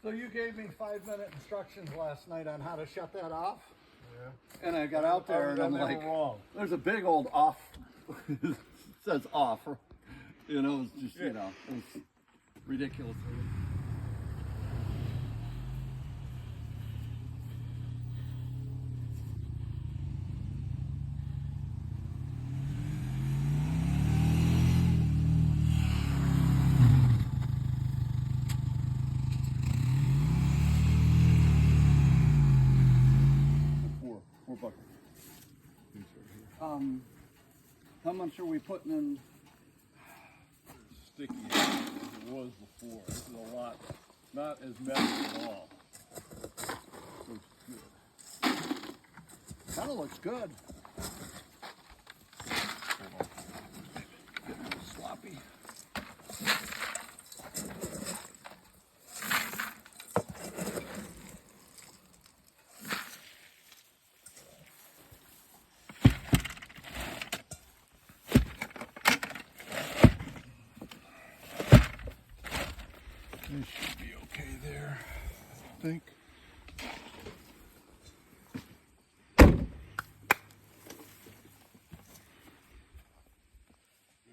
So you gave me 5-minute instructions last night on how to shut that off. Yeah. And I got out there and I'm like, wrong. there's a big old off. It says off. You know, it's just, you know, it was ridiculous. Four buckets. How much are we putting in? Sticky as it was before. This is a lot, not as messy at all. Looks good. Kind of looks good. Getting a little sloppy. This should be okay there, I think. There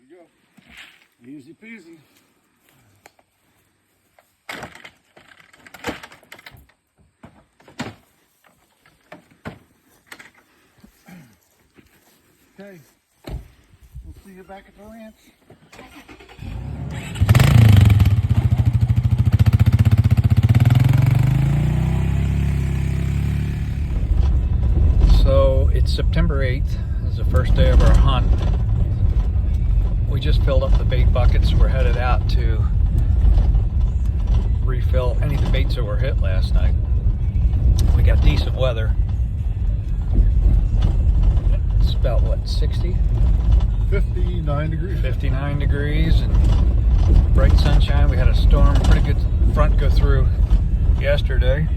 you go. Easy peasy. Okay, we'll see you back at the ranch. So it's September 8th. This is the first day of our hunt. We just filled up the bait buckets. We're headed out to refill any of the baits that were hit last night. We got decent weather. It's about what, 60? 59 degrees. 59 degrees and bright sunshine. We had a storm, pretty good front go through yesterday.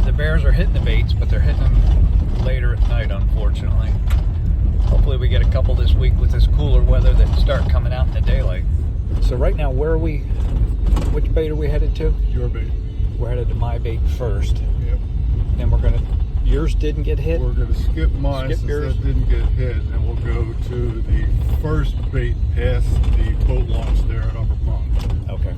The bears are hitting the baits, but they're hitting them later at night, unfortunately. Hopefully we get a couple this week with this cooler weather that start coming out in the daylight. So right now, where are we? Which bait are we headed to? Your bait. We're headed to my bait first. Yep. Then we're gonna, yours didn't get hit? We're going to skip mine since that didn't get hit, and we'll go to the first bait past the boat launch there at Upper Pond. Okay.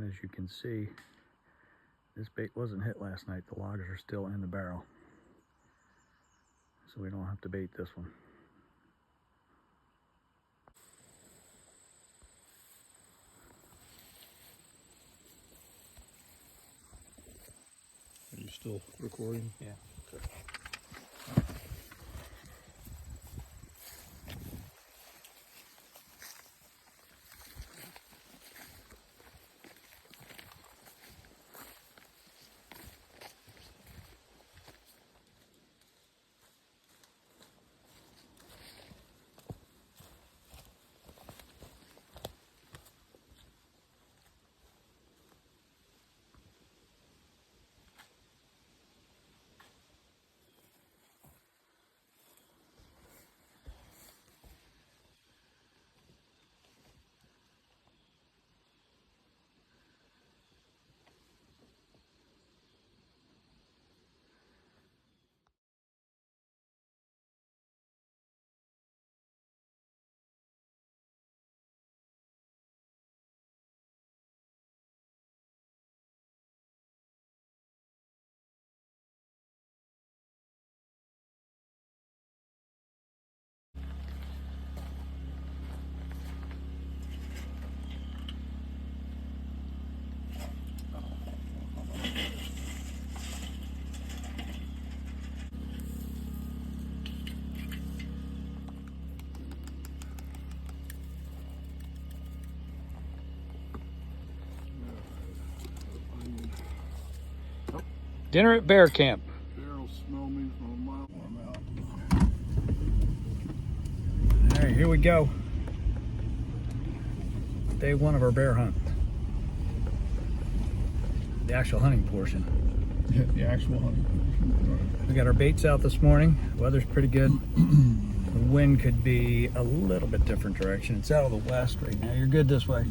as you can see, this bait wasn't hit last night. The logs are still in the barrel. So we don't have to bait this one. Are you still recording? Yeah. Okay. Dinner at bear camp. Barrel smell me from a mile. All right, here we go. Day one of our bear hunt. The actual hunting portion. Yeah, the actual hunting. We got our baits out this morning. The weather's pretty good. The wind could be a little bit different direction. It's out of the west right now. You're good this way.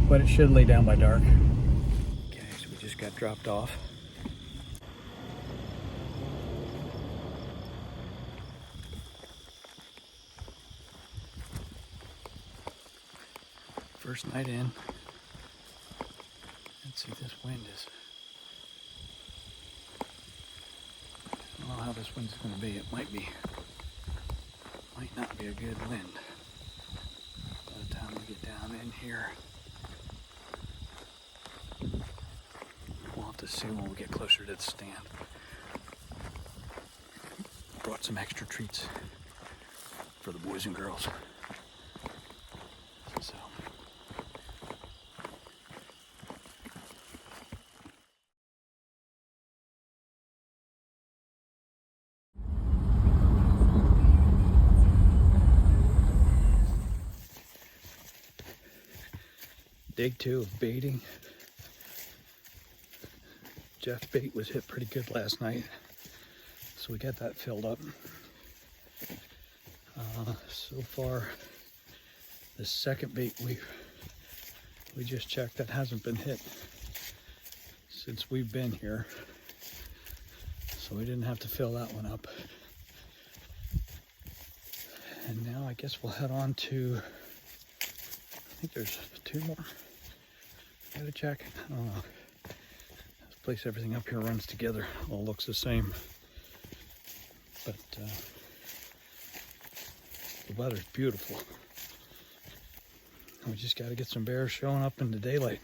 But it should lay down by dark. Okay, so we just got dropped off. First night in. Let's see, this wind is... I don't know how this wind's going to be. It might not be a good wind. By the time we get down in here, we'll have to see when we get closer to the stand. Brought some extra treats for the boys and girls. So. Day two of baiting. Jeff's bait was hit pretty good last night, so we got that filled up. So far, the second bait we just checked that hasn't been hit since we've been here, so we didn't have to fill that one up. And now I guess we'll head on to, I think there's two more. Gotta check. I don't know. This place, everything up here runs together. All looks the same. But the weather's beautiful. We just gotta get some bears showing up in the daylight.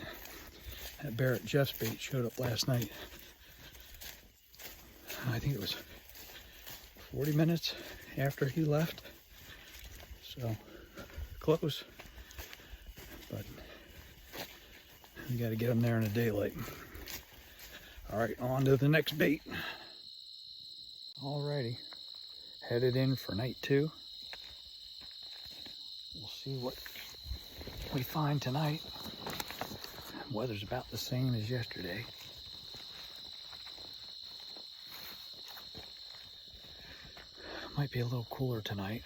That bear at Jeff's bait showed up last night. I think it was 40 minutes after he left. So, close. But we got to get them there in the daylight. All right, on to the next bait. Alrighty, headed in for night two. We'll see what we find tonight. Weather's about the same as yesterday. Might be a little cooler tonight.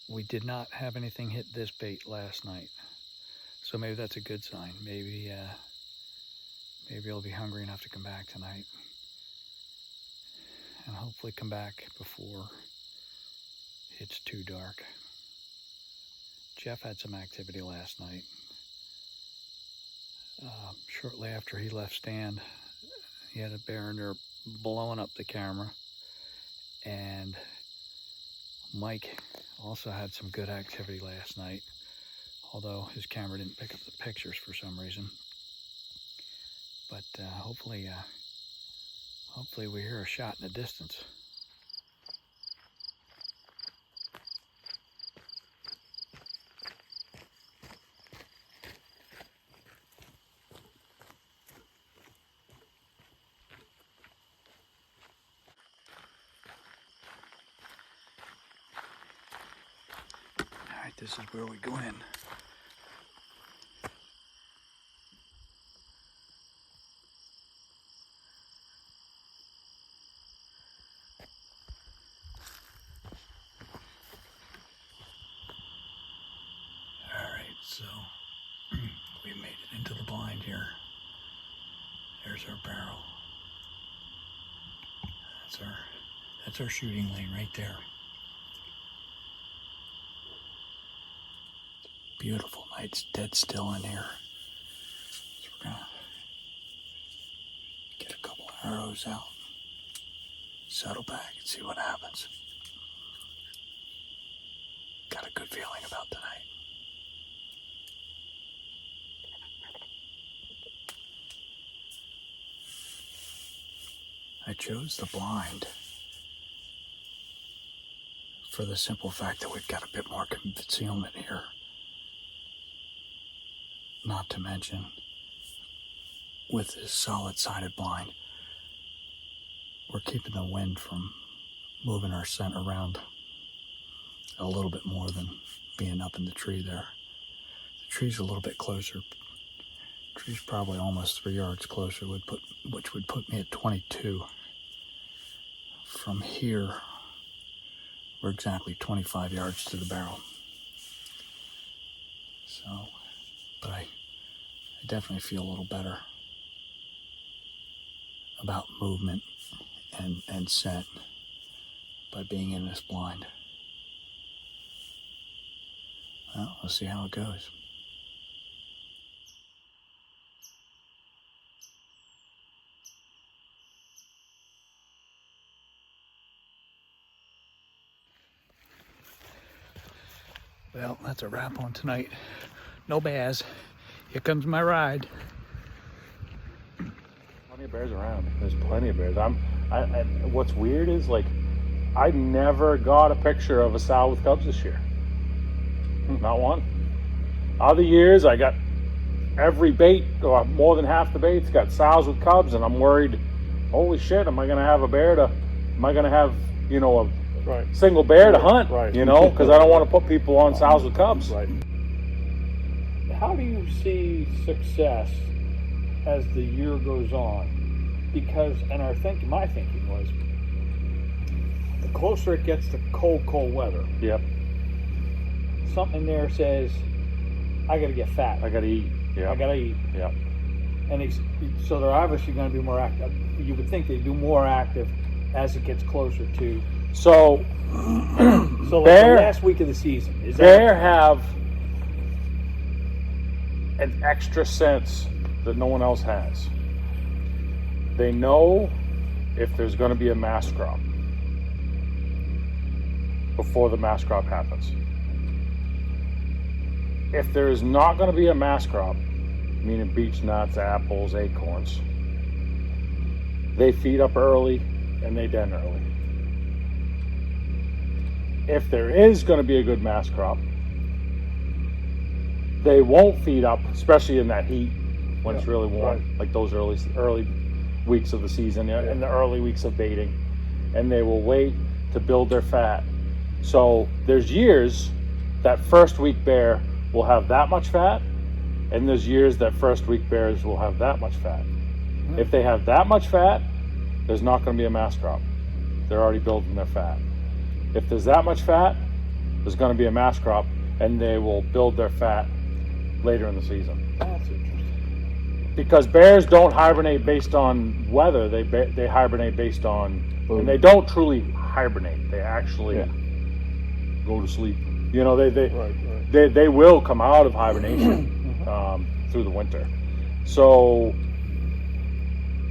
We did not have anything hit this bait last night, so maybe that's a good sign. Maybe he'll be hungry enough to come back tonight, and hopefully come back before It's too dark. Jeff had some activity last night. Shortly after he left stand, he had a bear in there blowing up the camera. And Mike also had some good activity last night, although his camera didn't pick up the pictures for some reason. But hopefully we hear a shot in the distance. All right, this is where we go in. So we made it into the blind here. There's our barrel. That's our shooting lane right there. Beautiful night. It's dead still in here. So we're gonna get a couple arrows out, settle back, and see what happens. Got a good feeling about tonight. I chose the blind for the simple fact that we've got a bit more concealment here. Not to mention, with this solid-sided blind, we're keeping the wind from moving our scent around a little bit more than being up in the tree there. The tree's a little bit closer. The tree's probably almost 3 yards closer, which would put me at 22. From here, we're exactly 25 yards to the barrel. So, but I definitely feel a little better about movement and scent by being in this blind. Well, we'll see how it goes. Well, that's a wrap on tonight. No bears. Here comes my ride. Plenty of bears around. There's plenty of bears. What's weird is, like, I never got a picture of a sow with cubs this year. Not one. Other years, I got every bait, or more than half the baits, got sows with cubs, and I'm worried, holy shit, am I going to have, a Right. single bear to hunt, Right. Because I don't want to put people on sows with cubs. Right. How do you see success as the year goes on? Because, and my thinking was, the closer it gets to cold weather, Yep. something there says, I got to get fat. I got to eat. Yeah. I got to eat. Yep. And so they're obviously going to be more active. You would think they'd do more active as it gets closer to. So, So like Bear- the last week of the season. Is Bear have an extra sense that no one else has. They know if there's going to be a mass crop before the mass crop happens. If there is not going to be a mass crop, meaning beech nuts, apples, acorns, they feed up early and they den early. If there is going to be a good mass crop, they won't feed up, especially in that heat when it's really warm, like those early weeks of the season and the early weeks of baiting, and they will wait to build their fat. So there's years that first week bear will have that much fat, and there's years that first week bears will have that much fat. If they have that much fat, there's not going to be a mass crop. They're already building their fat. If there's that much fat, there's going to be a mass crop, and they will build their fat later in the season. That's interesting. Because bears don't hibernate based on weather; they hibernate based on, and they don't truly hibernate. They actually go to sleep. You know, Right. they will come out of hibernation through the winter. So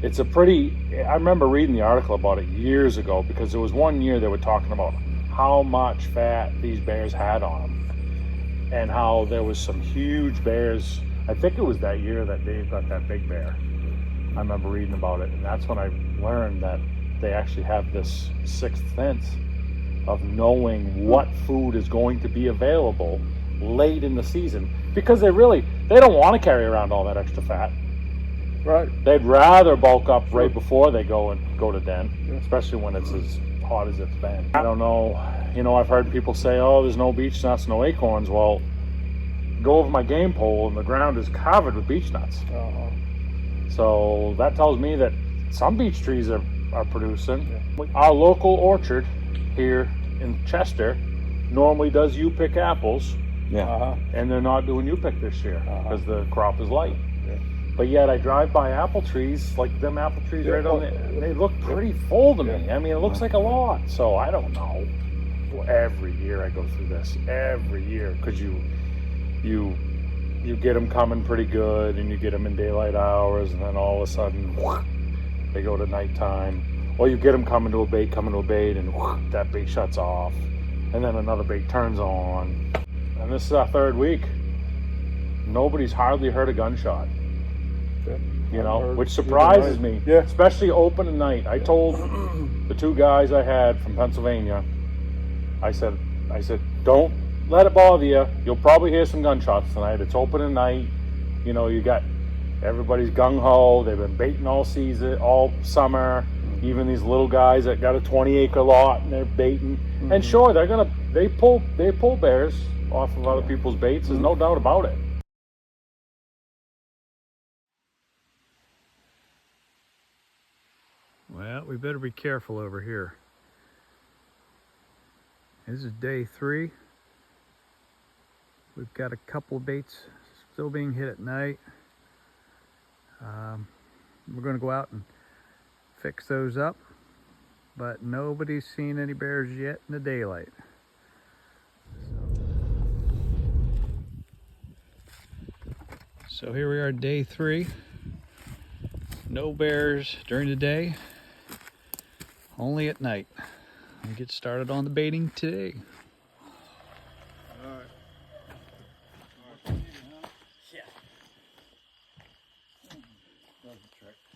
it's a pretty, I remember reading the article about it years ago, because there was one year they were talking about how much fat these bears had on them, and how there was some huge bears. I think it was that year that Dave got that big bear. I remember reading about it, and that's when I learned that they actually have this sixth sense of knowing what food is going to be available late in the season, because they don't want to carry around all that extra fat. Right. They'd rather bulk up right before they go to den, especially when it's as hot as it's been. I don't know, you know, I've heard people say, oh, there's no beech nuts, no acorns. Well, go over my game pole and the ground is covered with beech nuts. So that tells me that some beech trees are producing. Our local orchard here in Chester normally does U-pick apples, and they're not doing U-pick this year because the crop is light. But yet I drive by apple trees, like them apple trees right on the, they look pretty full to me. I mean, it looks like a lot. So I don't know. Every year I go through this, every year, because you get them coming pretty good, and you get them in daylight hours, and then all of a sudden they go to nighttime. Or you get them coming to a bait, and that bait shuts off, and then another bait turns on. And this is our third week. Nobody's hardly heard a gunshot. You know, which surprises me, especially open at night. I told the two guys I had from Pennsylvania, I said, don't let it bother you. You'll probably hear some gunshots tonight. It's open at night. You know, you got everybody's gung-ho. They've been baiting all season, all summer. Even these little guys that got a 20-acre lot and they're baiting. And sure, they pull bears off of other people's baits. There's no doubt about it. Well, we better be careful over here. This is day 3. We've got a couple of baits still being hit at night. We're going to go out and fix those up, but nobody's seen any bears yet in the daylight. So here we are, day 3. No bears during the day, only at night. We get started on the baiting today.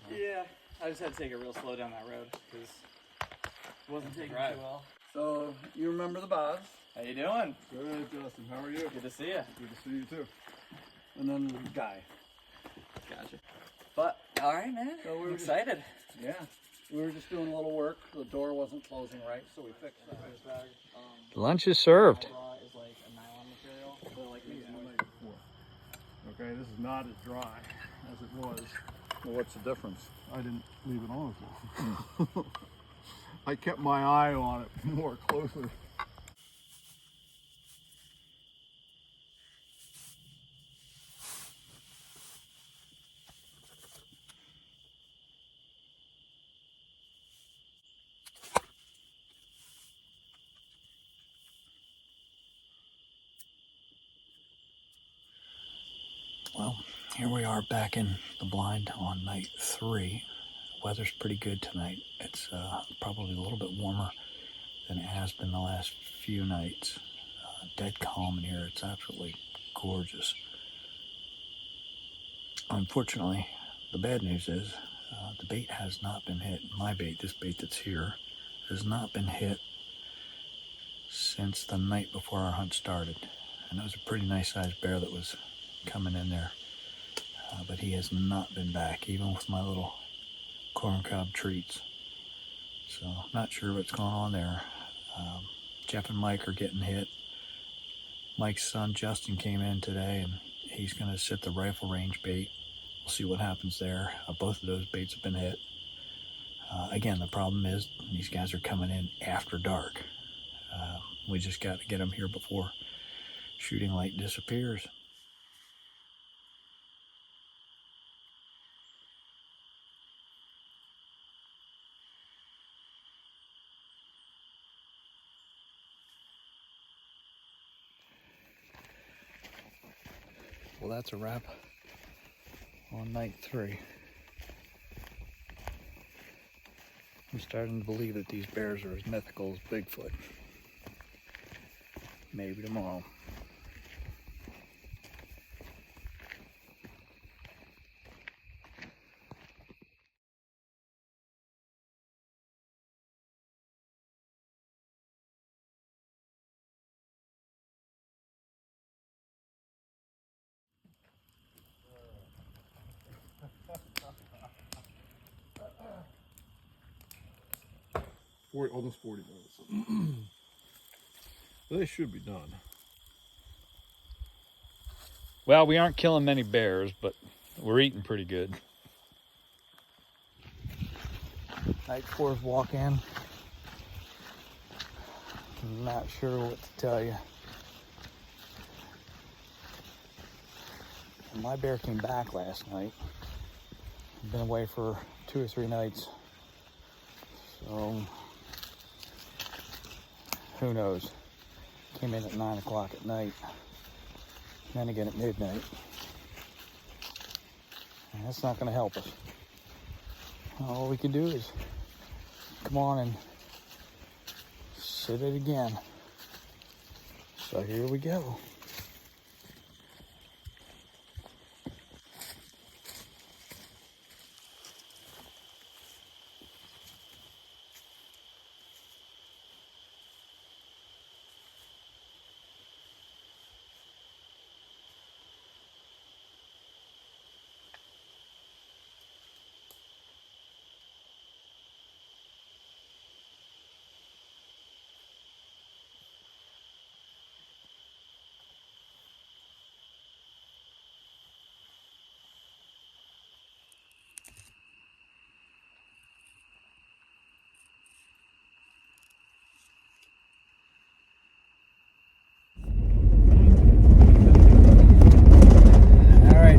Yeah, I just had to take it real slow down that road because it wasn't taking too well. So, you remember the Boz? How you doing? Good, Justin. How are you? Good to see you. Good to see you too. And then Guy. Gotcha. But all right, man. So we were excited. Yeah. We were just doing a little work. The door wasn't closing right, so we fixed that. Lunch is served. Is like a nylon material, so like makes Okay, this is not as dry as it was. Well, what's the difference? I didn't leave it on as long. I kept my eye on it more closely. Well, here we are back in the blind on night 3. The weather's pretty good tonight. It's probably a little bit warmer than it has been the last few nights. Dead calm in here. It's absolutely gorgeous. Unfortunately, the bad news is the bait has not been hit. My bait, this bait that's here, has not been hit since the night before our hunt started. And it was a pretty nice sized bear that was coming in there. But he has not been back, even with my little corn cob treats. So, not sure what's going on there. Jeff and Mike are getting hit. Mike's son Justin came in today, and he's going to sit the rifle range bait. We'll see what happens there. Both of those baits have been hit. Again, the problem is these guys are coming in after dark. We just got to get them here before shooting light disappears. well, that's a wrap on night 3. I'm starting to believe that these bears are as mythical as Bigfoot. Maybe tomorrow. Almost 40 minutes. They should be done. Well, we aren't killing many bears, but we're eating pretty good. Night 4's walk-in. I'm not sure what to tell you. My bear came back last night. I've been away for 2 or 3 nights. So, who knows? Came in at 9 o'clock at night. Then again at midnight. And that's not going to help us. All we can do is come on and sit it again. So here we go.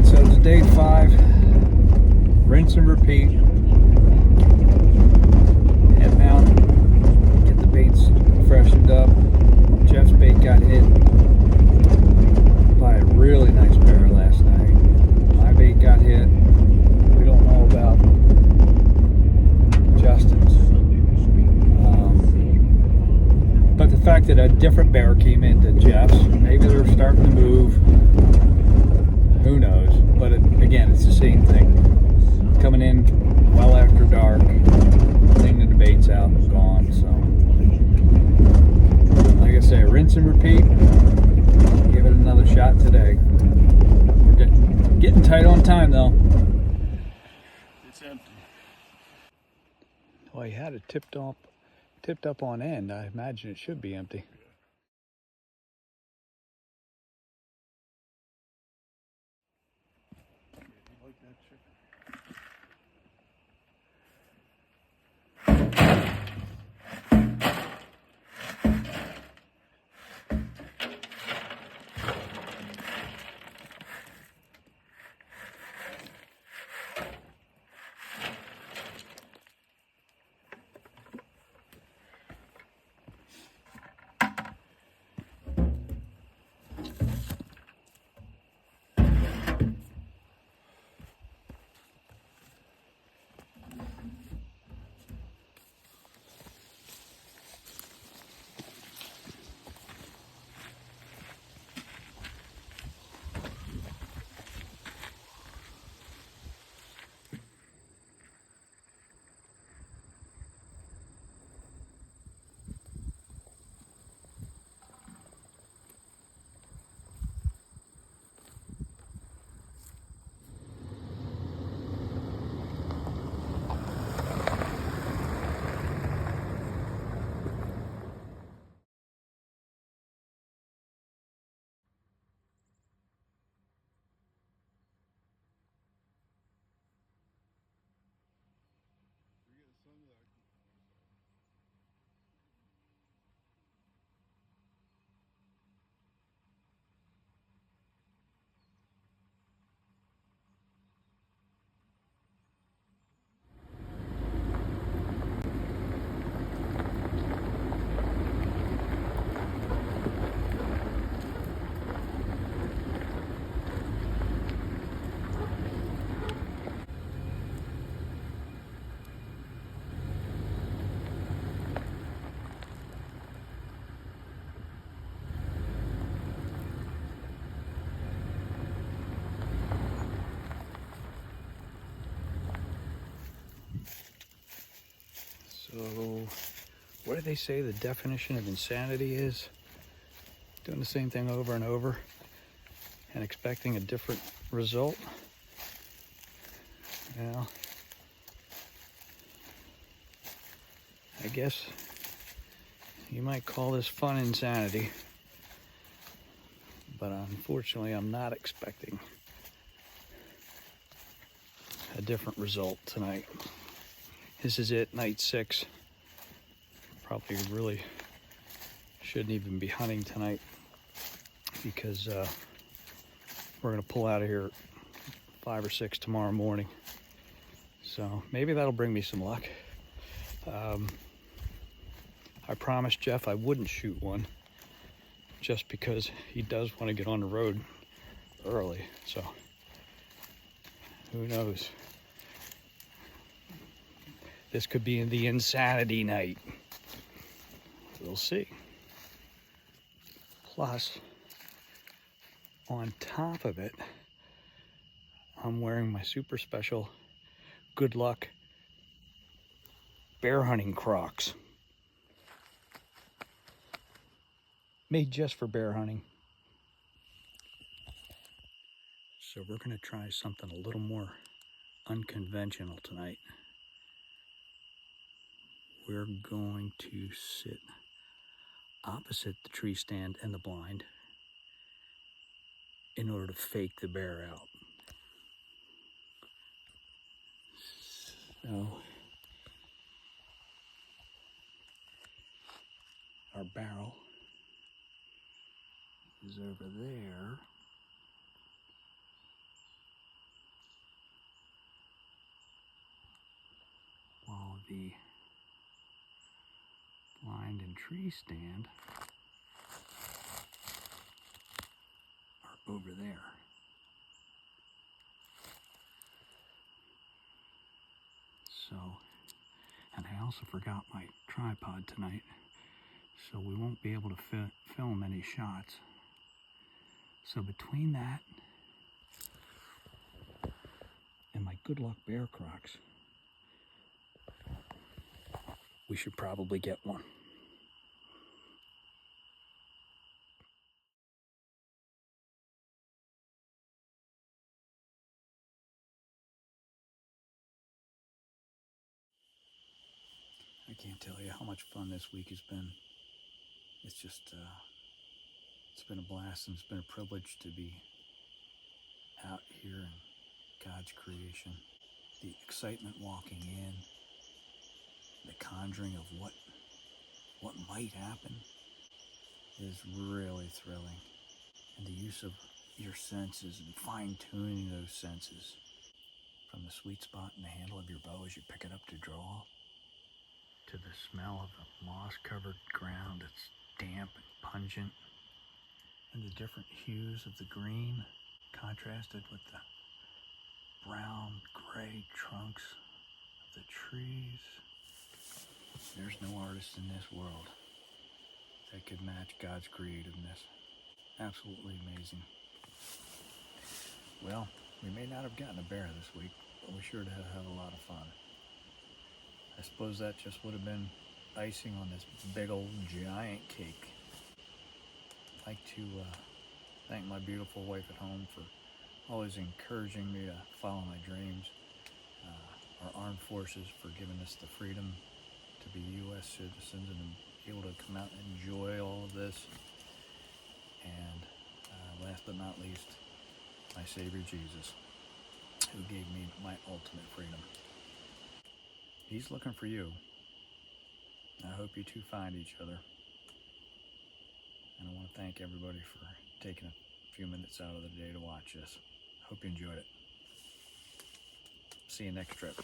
So it's day 5, rinse and repeat. Heading out, get the baits freshened up. Jeff's bait got hit by a really nice bear last night. My bait got hit. We don't know about Justin's. But the fact that a different bear came into Jeff's, maybe they're starting to move. Who knows? But again, it's the same thing. Coming in well after dark, cleaning the baits out, and gone. So, like I say, rinse and repeat. Give it another shot today. We're getting tight on time, though. It's empty. Well, he had it tipped up on end. I imagine it should be empty. So, what do they say the definition of insanity is? Doing the same thing over and over and expecting a different result? Well, I guess you might call this fun insanity, but unfortunately I'm not expecting a different result tonight. This is it, night 6. Probably really shouldn't even be hunting tonight because we're gonna pull out of here at 5 or 6 tomorrow morning. So maybe that'll bring me some luck. I promised Jeff I wouldn't shoot one just because he does want to get on the road early. So who knows? This could be the insanity night. We'll see. Plus, on top of it, I'm wearing my super special good luck bear hunting Crocs. Made just for bear hunting. So we're gonna try something a little more unconventional tonight. We're going to sit opposite the tree stand and the blind in order to fake the bear out. So our barrel is over there. While the blind and tree stand are over there. So, and I also forgot my tripod tonight, so we won't be able to film any shots. So between that and my good luck bear Crocs, we should probably get one. I can't tell you how much fun this week has been. It's just, it's been a blast, and it's been a privilege to be out here in God's creation. The excitement walking in, the conjuring of what might happen is really thrilling. And the use of your senses and fine-tuning those senses from the sweet spot in the handle of your bow as you pick it up to draw, to the smell of the moss-covered ground that's damp and pungent, and the different hues of the green contrasted with the brown, gray trunks of the trees. There's no artist in this world that could match God's creativeness. Absolutely amazing. Well, we may not have gotten a bear this week, but we sure did have a lot of fun. I suppose that just would have been icing on this big old giant cake. I'd like to thank my beautiful wife at home for always encouraging me to follow my dreams. Our armed forces for giving us the freedom to be U.S. citizens and be able to come out and enjoy all of this. And last but not least, my Savior Jesus, who gave me my ultimate freedom. He's looking for you. I hope you two find each other. And I want to thank everybody for taking a few minutes out of the day to watch this. Hope you enjoyed it. See you next trip.